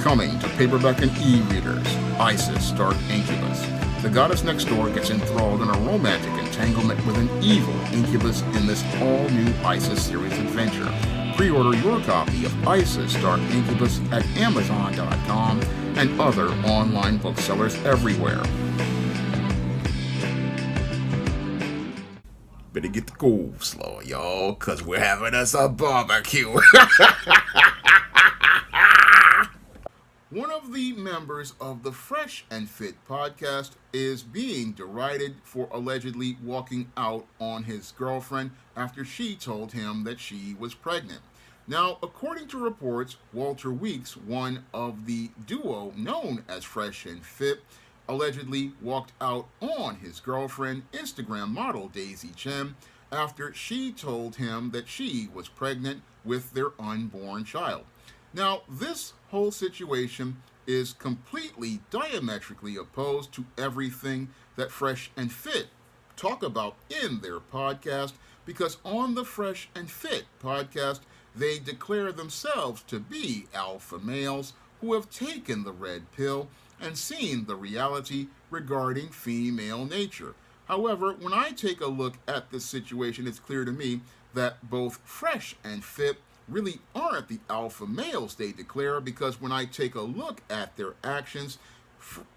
Coming to paperback and e-readers, Isis Dark Incubus. The goddess next door gets enthralled in a romantic entanglement with an evil incubus in this all-new Isis series adventure. Pre-order your copy of Isis Dark Incubus at Amazon.com and other online booksellers everywhere. Better get the cool slow, y'all, cause we're having us a barbecue. One of the members of the Fresh and Fit podcast is being derided for allegedly walking out on his girlfriend after she told him that she was pregnant. Now, according to reports, Walter Weeks, one of the duo known as Fresh and Fit, allegedly walked out on his girlfriend, Instagram model Daisy Chen, after she told him that she was pregnant with their unborn child. Now, this whole situation is completely diametrically opposed to everything that Fresh and Fit talk about in their podcast, because on the Fresh and Fit podcast, they declare themselves to be alpha males who have taken the red pill and seen the reality regarding female nature. However, when I take a look at this situation, it's clear to me that both Fresh and Fit really aren't the alpha males they declare, because when I take a look at their actions,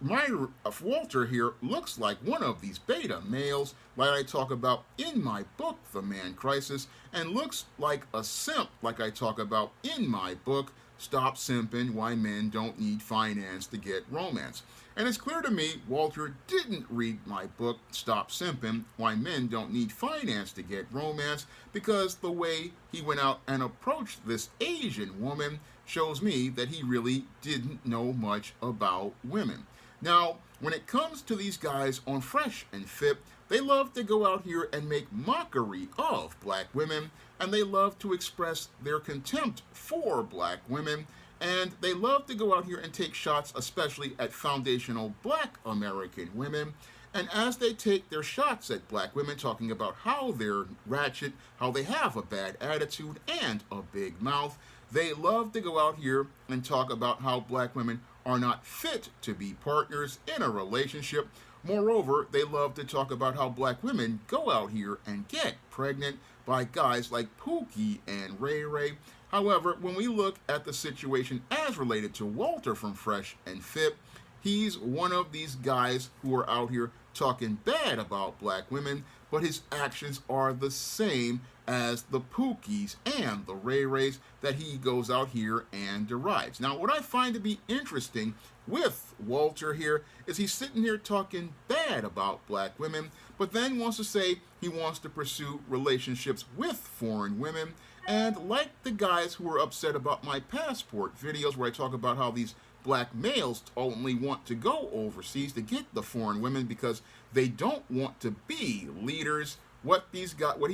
Walter here looks like one of these beta males, like I talk about in my book, The Man Crisis, and looks like a simp, like I talk about in my book, Stop Simping, Why Men Don't Need Finance to Get Romance. And it's clear to me Walter didn't read my book, Stop Simping, Why Men Don't Need Finance to Get Romance, because the way he went out and approached this Asian woman shows me that he really didn't know much about women. Now, when it comes to these guys on Fresh and Fit, they love to go out here and make mockery of black women, and they love to express their contempt for black women, and they love to go out here and take shots, especially at foundational black American women. And as they take their shots at black women, talking about how they're ratchet, how they have a bad attitude and a big mouth, they love to go out here and talk about how black women are not fit to be partners in a relationship. Moreover, they love to talk about how black women go out here and get pregnant by guys like Pookie and Ray Ray. However, when we look at the situation as related to Walter from Fresh and Fit, he's one of these guys who are out here talking bad about black women, but his actions are the same as the Pookies and the Ray Rays that he goes out here and derides. Now, what I find to be interesting with Walter here is he's sitting here talking bad about black women, but then wants to say he wants to pursue relationships with foreign women. And like the guys who are upset about my passport videos where I talk about how these black males only want to go overseas to get the foreign women because they don't want to be leaders, what he's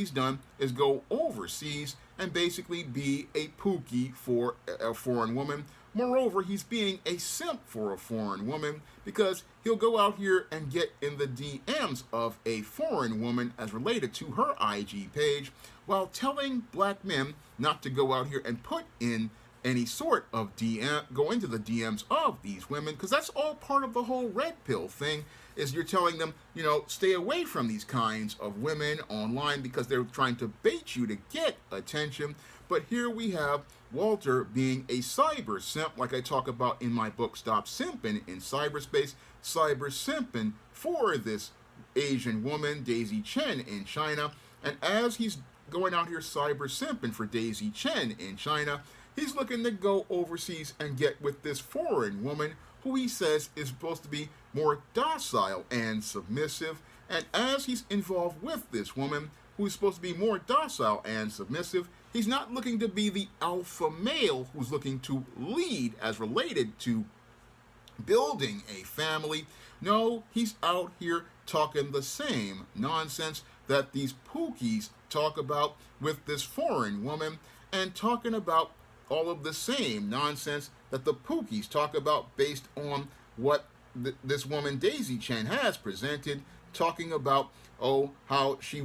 done is go overseas and basically be a Pookie for a foreign woman. Moreover, he's being a simp for a foreign woman because he'll go out here and get in the DMs of a foreign woman as related to her IG page, while telling black men not to go out here and put in any sort of go into the DMs of these women, because that's all part of the whole red pill thing, is you're telling them, stay away from these kinds of women online because they're trying to bait you to get attention. But here we have Walter being a cyber simp, like I talk about in my book, Stop Simping in Cyberspace, cyber simping for this Asian woman, Daisy Chen, in China. And as he's going out here cyber simping for Daisy Chen in China, he's looking to go overseas and get with this foreign woman who he says is supposed to be more docile and submissive. And as he's involved with this woman who's supposed to be more docile and submissive, he's not looking to be the alpha male who's looking to lead as related to building a family. No, he's out here talking the same nonsense that these Pookies talk about with this foreign woman, and talking about all of the same nonsense that the Pookies talk about based on what this woman Daisy Chen has presented, talking about, oh, how he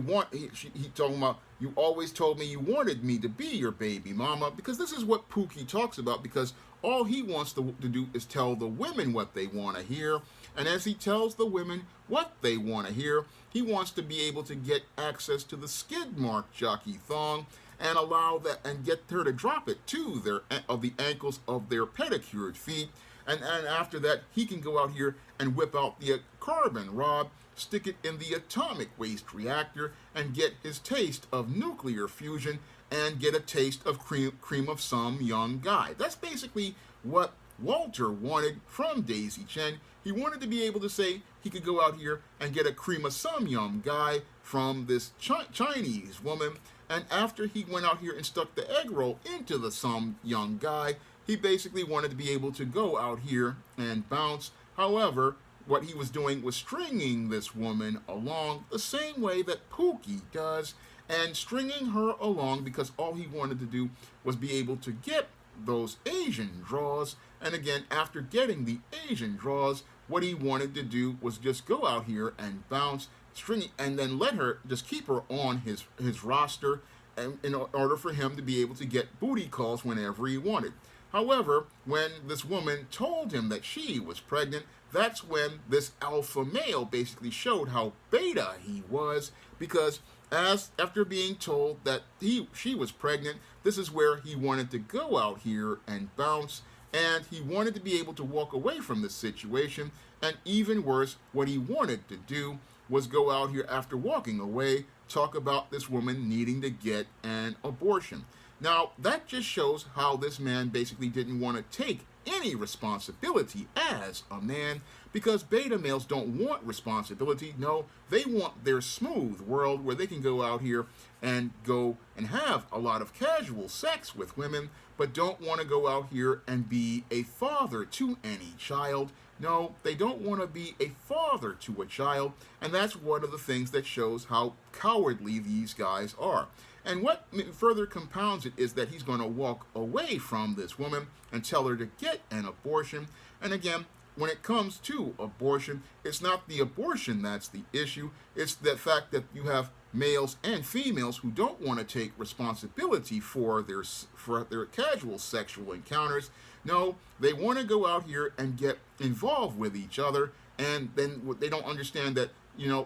talking about, you always told me you wanted me to be your baby mama, because this is what Pookie talks about, because all he wants to do is tell the women what they want to hear. And as he tells the women what they want to hear, he wants to be able to get access to the skid mark jockey thong and allow that and get her to drop it to the ankles of their pedicured feet. And after that, he can go out here and whip out the carbon rod, stick it in the atomic waste reactor, and get his taste of nuclear fusion and get a taste of cream of some young guy. That's basically what Walter wanted from Daisy Chen. He wanted to be able to say he could go out here and get a cream of some young guy from this Chinese woman. And after he went out here and stuck the egg roll into the some young guy, he basically wanted to be able to go out here and bounce. However, what he was doing was stringing this woman along the same way that Pookie does, and stringing her along because all he wanted to do was be able to get those Asian draws. And again, after getting the Asian draws, what he wanted to do was just go out here and bounce, string, and then let her just keep her on his roster, and in order for him to be able to get booty calls whenever he wanted. However, when this woman told him that she was pregnant, that's when this alpha male basically showed how beta he was, because after being told that she was pregnant, this is where he wanted to go out here and bounce, and he wanted to be able to walk away from this situation. And even worse, what he wanted to do was go out here after walking away, talk about this woman needing to get an abortion. Now, that just shows how this man basically didn't want to take any responsibility as a man, because beta males don't want responsibility. No, they want their smooth world where they can go out here and go and have a lot of casual sex with women, but don't want to go out here and be a father to any child. No, they don't want to be a father to a child, and that's one of the things that shows how cowardly these guys are. And what further compounds it is that he's going to walk away from this woman and tell her to get an abortion. And again, when it comes to abortion, it's not the abortion that's the issue. It's the fact that you have males and females who don't want to take responsibility for their casual sexual encounters. No, they want to go out here and get involved with each other, and then they don't understand that,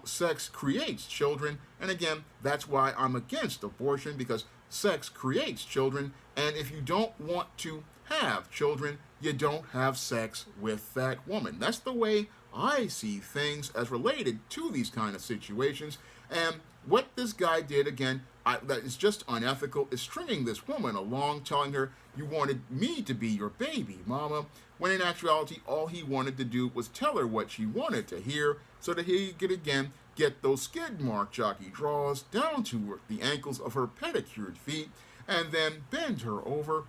sex creates children. And again, that's why I'm against abortion, because sex creates children, and if you don't want to have children, you don't have sex with that woman. That's the way I see things as related to these kind of situations. And what this guy did, again, that is just unethical, is stringing this woman along, telling her, you wanted me to be your baby mama, when in actuality, all he wanted to do was tell her what she wanted to hear, so that he could again get those skid mark jockey draws down to the ankles of her pedicured feet, and then bend her over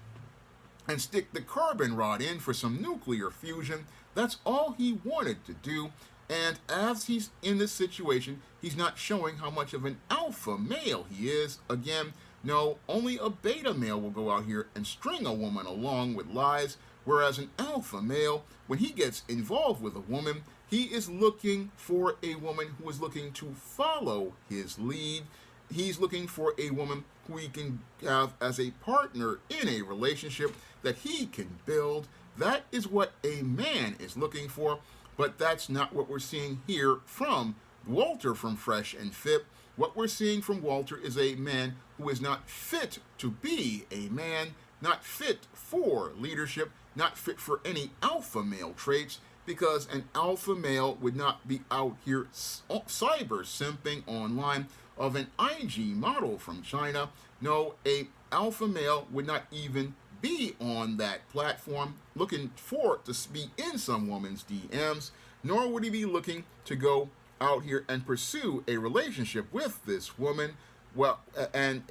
and stick the carbon rod in for some nuclear fusion. That's all he wanted to do. And as he's in this situation, he's not showing how much of an alpha male he is. Again, no, only a beta male will go out here and string a woman along with lies, whereas an alpha male, when he gets involved with a woman, he is looking for a woman who is looking to follow his lead. He's looking for a woman who he can have as a partner in a relationship that he can build. That is what a man is looking for, but that's not what we're seeing here from Walter from Fresh and Fit. What we're seeing from Walter is a man who is not fit to be a man, not fit for leadership, not fit for any alpha male traits, because an alpha male would not be out here cyber simping online of an IG model from China. No, a alpha male would not even be on that platform looking for to be in some woman's DMs, nor would he be looking to go out here and pursue a relationship with this woman, well, and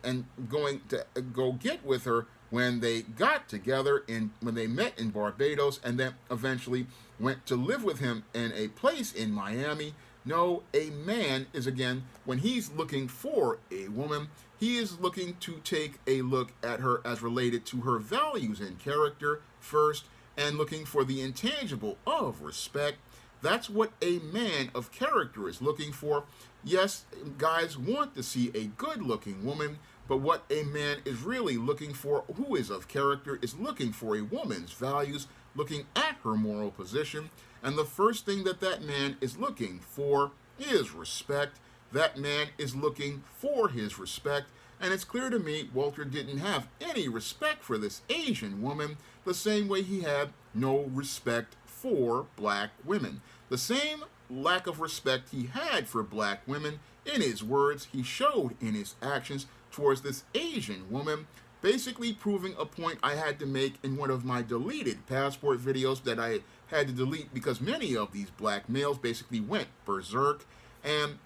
going to go get with her when they got together when they met in Barbados, and then eventually went to live with him in a place in Miami. No, a man is, again, when he's looking for a woman, he is looking to take a look at her as related to her values and character first, and looking for the intangible of respect. That's what a man of character is looking for. Yes, guys want to see a good looking woman, but what a man is really looking for, who is of character, is looking for a woman's values, looking at her moral position. And the first thing that that man is looking for is respect. That man is looking for his respect. And it's clear to me Walter didn't have any respect for this Asian woman, the same way he had no respect for black women. The same lack of respect he had for black women in his words, he showed in his actions towards this Asian woman, basically proving a point I had to make in one of my deleted passport videos that I had to delete because many of these black males basically went berserk. And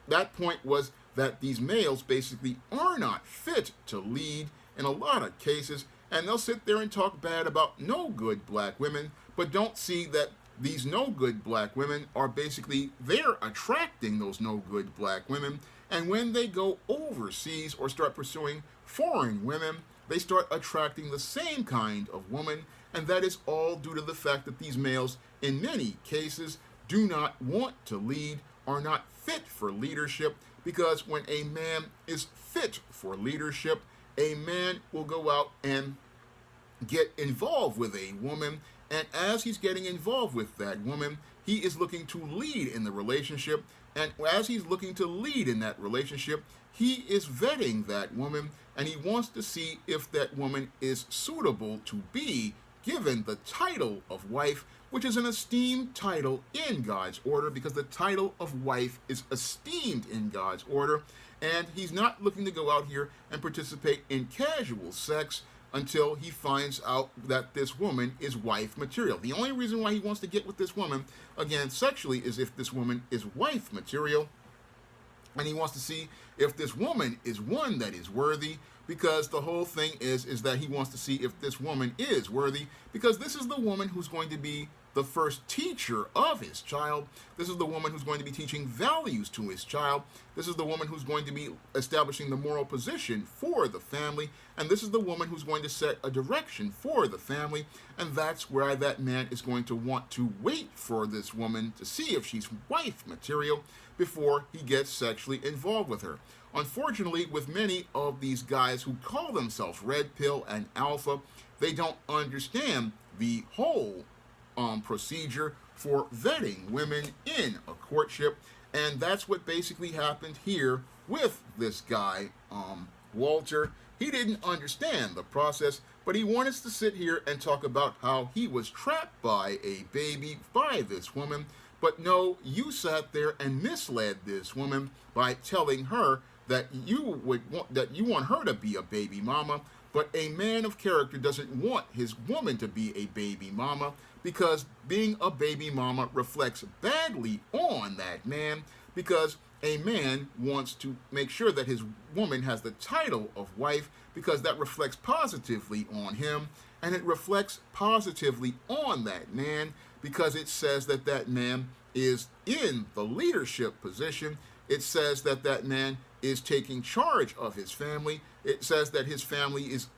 that point was that these males basically are not fit to lead in a lot of cases, and they'll sit there and talk bad about no good black women, but don't see that these no good black women are basically, they're attracting those no good black women. And when they go overseas or start pursuing foreign women, they start attracting the same kind of woman. And that is all due to the fact that these males, in many cases, do not want to lead, are not fit for leadership. Because when a man is fit for leadership, a man will go out and get involved with a woman, and as he's getting involved with that woman, he is looking to lead in the relationship, and as he's looking to lead in that relationship, he is vetting that woman, and he wants to see if that woman is suitable to be given the title of wife, which is an esteemed title in God's order, because the title of wife is esteemed in God's order, and he's not looking to go out here and participate in casual sex until he finds out that this woman is wife material. The only reason why he wants to get with this woman, again, sexually, is if this woman is wife material, and he wants to see if this woman is one that is worthy, because the whole thing is that he wants to see if this woman is worthy, because this is the woman who's going to be the first teacher of his child. This is the woman who's going to be teaching values to his child. This is the woman who's going to be establishing the moral position for the family. And this is the woman who's going to set a direction for the family. And that's where that man is going to want to wait for this woman to see if she's wife material before he gets sexually involved with her. Unfortunately, with many of these guys who call themselves red pill and alpha, they don't understand the whole procedure for vetting women in a courtship, and that's what basically happened here with this guy, Walter. He didn't understand the process, but he wanted to sit here and talk about how he was trapped by a baby by this woman. But no, you sat there and misled this woman by telling her that you want her to be a baby mama. But a man of character doesn't want his woman to be a baby mama, because being a baby mama reflects badly on that man, because a man wants to make sure that his woman has the title of wife, because that reflects positively on him, and it reflects positively on that man because it says that that man is in the leadership position. It says that that man is taking charge of his family. It says that his family is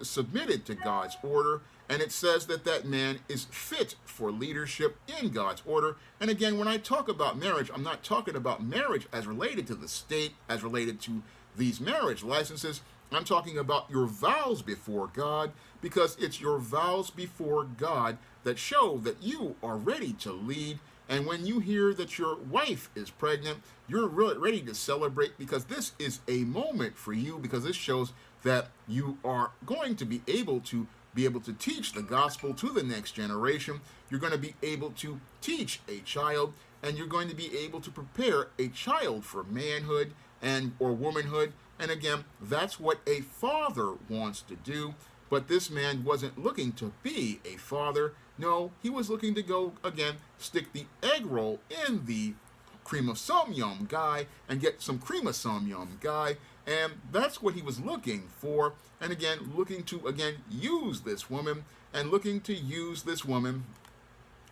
submitted to God's order, and it says that that man is fit for leadership in God's order. And again, when I talk about marriage, I'm not talking about marriage as related to the state, as related to these marriage licenses. I'm talking about your vows before God, because it's your vows before God that show that you are ready to lead. And when you hear that your wife is pregnant, you're really ready to celebrate, because this is a moment for you, because this shows that you are going to be able to teach the gospel to the next generation. You're going to be able to teach a child, and you're going to be able to prepare a child for manhood and or womanhood. And again, that's what a father wants to do. But this man wasn't looking to be a father. No, he was looking to go, again, stick the egg roll in the cream of some yum guy and get some cream of some yum guy. And that's what he was looking for. And again, looking to, again, use this woman, and looking to use this woman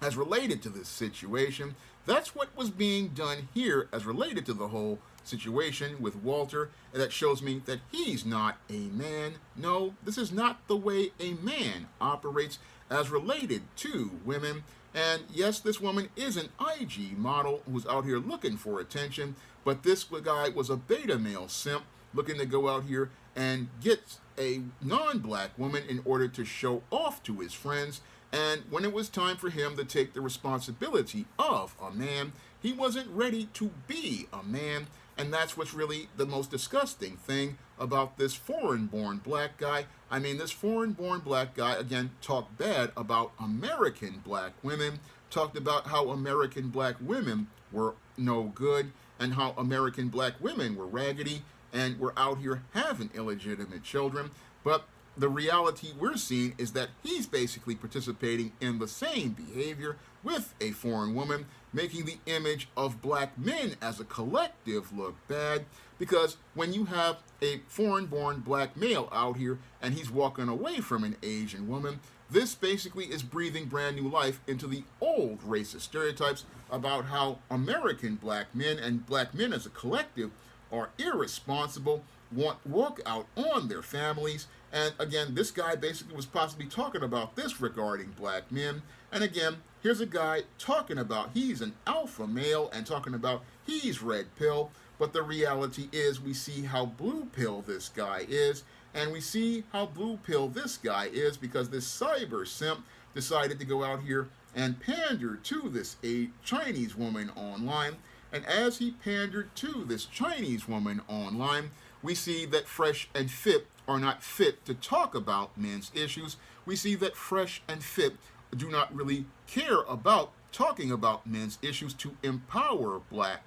as related to this situation. That's what was being done here as related to the whole situation with Walter. And that shows me that he's not a man. No, this is not the way a man operates as related to women. And yes, this woman is an IG model who's out here looking for attention, but this guy was a beta male simp looking to go out here and get a non-black woman in order to show off to his friends. And when it was time for him to take the responsibility of a man, he wasn't ready to be a man. And that's what's really the most disgusting thing about this foreign-born black guy. I mean, this foreign-born black guy, again, talked bad about American black women, talked about how American black women were no good, and how American black women were raggedy, and were out here having illegitimate children. But the reality we're seeing is that he's basically participating in the same behavior with a foreign woman, making the image of black men as a collective look bad. Because when you have a foreign-born black male out here and he's walking away from an Asian woman, this basically is breathing brand new life into the old racist stereotypes about how American black men and black men as a collective are irresponsible, walk out on their families. And again, this guy basically was possibly talking about this regarding black men. And again, here's a guy talking about he's an alpha male and talking about he's red pill. But the reality is we see how blue pill this guy is. And we see how blue pill this guy is because this cyber simp decided to go out here and pander to this Chinese woman online. And as he pandered to this Chinese woman online, we see that Fresh and Fit are not fit to talk about men's issues. We see that Fresh and Fit do not really care about talking about men's issues to empower black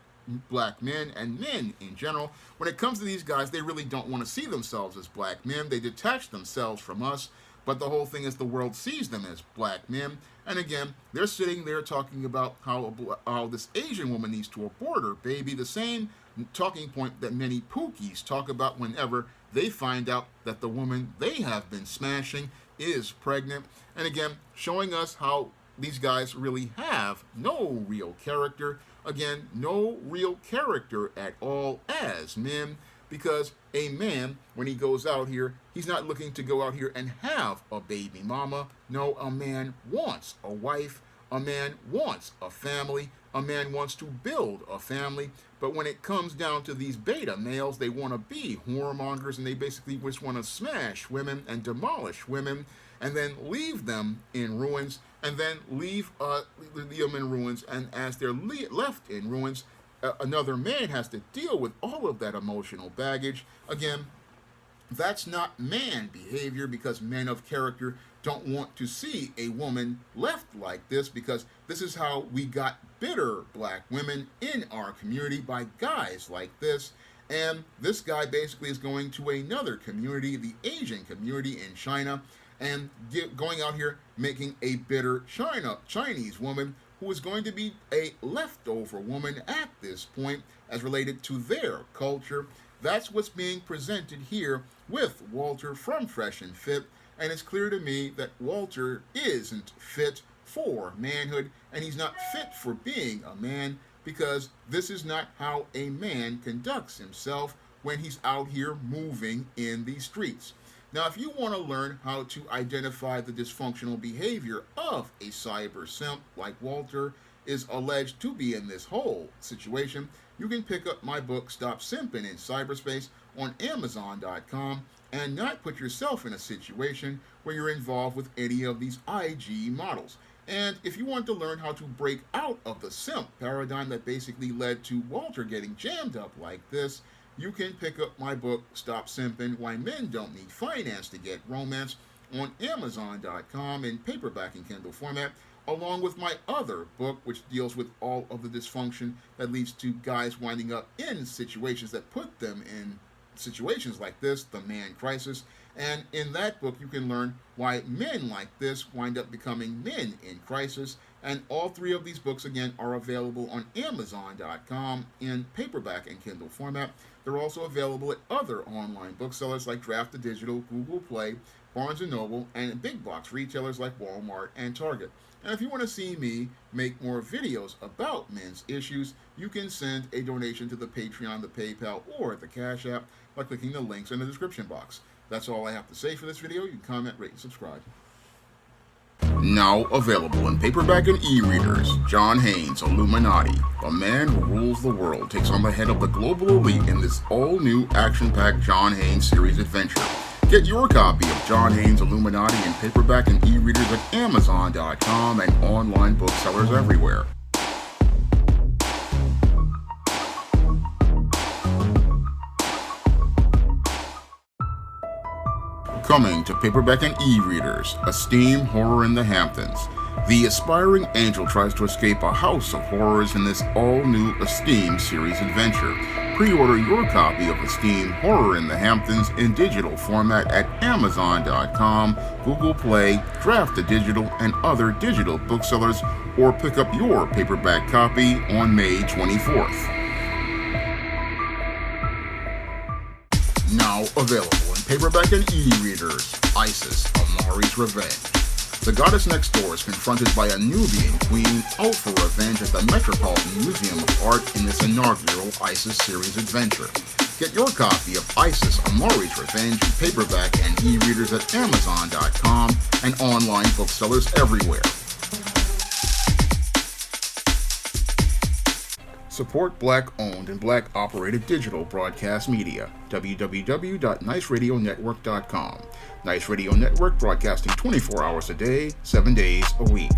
men and men in general. When it comes to these guys, they really don't want to see themselves as black men. They detach themselves from us. But the whole thing is the world sees them as black men. And again, they're sitting there talking about how this Asian woman needs to abort her baby, the same talking point that many pookies talk about whenever they find out that the woman they have been smashing is pregnant. And again, showing us how these guys really have no real character. Again, no real character at all as men. Because a man, when he goes out here, he's not looking to go out here and have a baby mama. No, a man wants a wife. A man wants a family. A man wants to build a family. But when it comes down to these beta males, they want to be whoremongers, and they basically just want to smash women and demolish women and then leave them in ruins, and then leave them in ruins. And as they're left in ruins, another man has to deal with all of that emotional baggage. Again, that's not man behavior, because men of character don't want to see a woman left like this, because this is how we got bitter black women in our community, by guys like this. And this guy basically is going to another community, the Asian community in China, and going out here making a bitter Chinese woman who is going to be a leftover woman at this point as related to their culture. That's what's being presented here with Walter from Fresh and Fit, and it's clear to me that Walter isn't fit for manhood, and he's not fit for being a man, because this is not how a man conducts himself when he's out here moving in these streets. Now, if you want to learn how to identify the dysfunctional behavior of a cyber simp like Walter is alleged to be in this whole situation, you can pick up my book, Stop Simping in Cyberspace, on Amazon.com, and not put yourself in a situation where you're involved with any of these IG models. And if you want to learn how to break out of the simp paradigm that basically led to Walter getting jammed up like this, you can pick up my book, Stop Simping, Why Men Don't Need Finance to Get Romance, on Amazon.com in paperback and Kindle format, along with my other book, which deals with all of the dysfunction that leads to guys winding up in situations that put them in situations like this, the man crisis. And in that book, you can learn why men like this wind up becoming men in crisis. And all three of these books, again, are available on Amazon.com in paperback and Kindle format. They're also available at other online booksellers like Draft to Digital, Google Play, Barnes & Noble, and big box retailers like Walmart and Target. And if you want to see me make more videos about men's issues, you can send a donation to the Patreon, the PayPal, or the Cash App by clicking the links in the description box. That's all I have to say for this video. You can comment, rate, and subscribe. Now available in paperback and e-readers, John Haynes' Illuminati, a man who rules the world, takes on the head of the global elite in this all-new action-packed John Haynes series adventure. Get your copy of John Haynes' Illuminati in paperback and e-readers at Amazon.com and online booksellers everywhere. Coming to paperback and e-readers, Esteem Horror in the Hamptons. The aspiring angel tries to escape a house of horrors in this all-new Esteem series adventure. Pre-order your copy of Esteem Horror in the Hamptons in digital format at Amazon.com, Google Play, Draft to Digital, and other digital booksellers, or pick up your paperback copy on May 24th. Now available in paperback and e-readers, Isis, Amari's Revenge. The goddess next door is confronted by a Nubian queen out for revenge at the Metropolitan Museum of Art in this inaugural Isis series adventure. Get your copy of Isis, Amari's Revenge in paperback and e-readers at Amazon.com and online booksellers everywhere. Support Black-owned and Black-operated digital broadcast media. www.niceradionetwork.com. Nice Radio Network, broadcasting 24 hours a day, 7 days a week.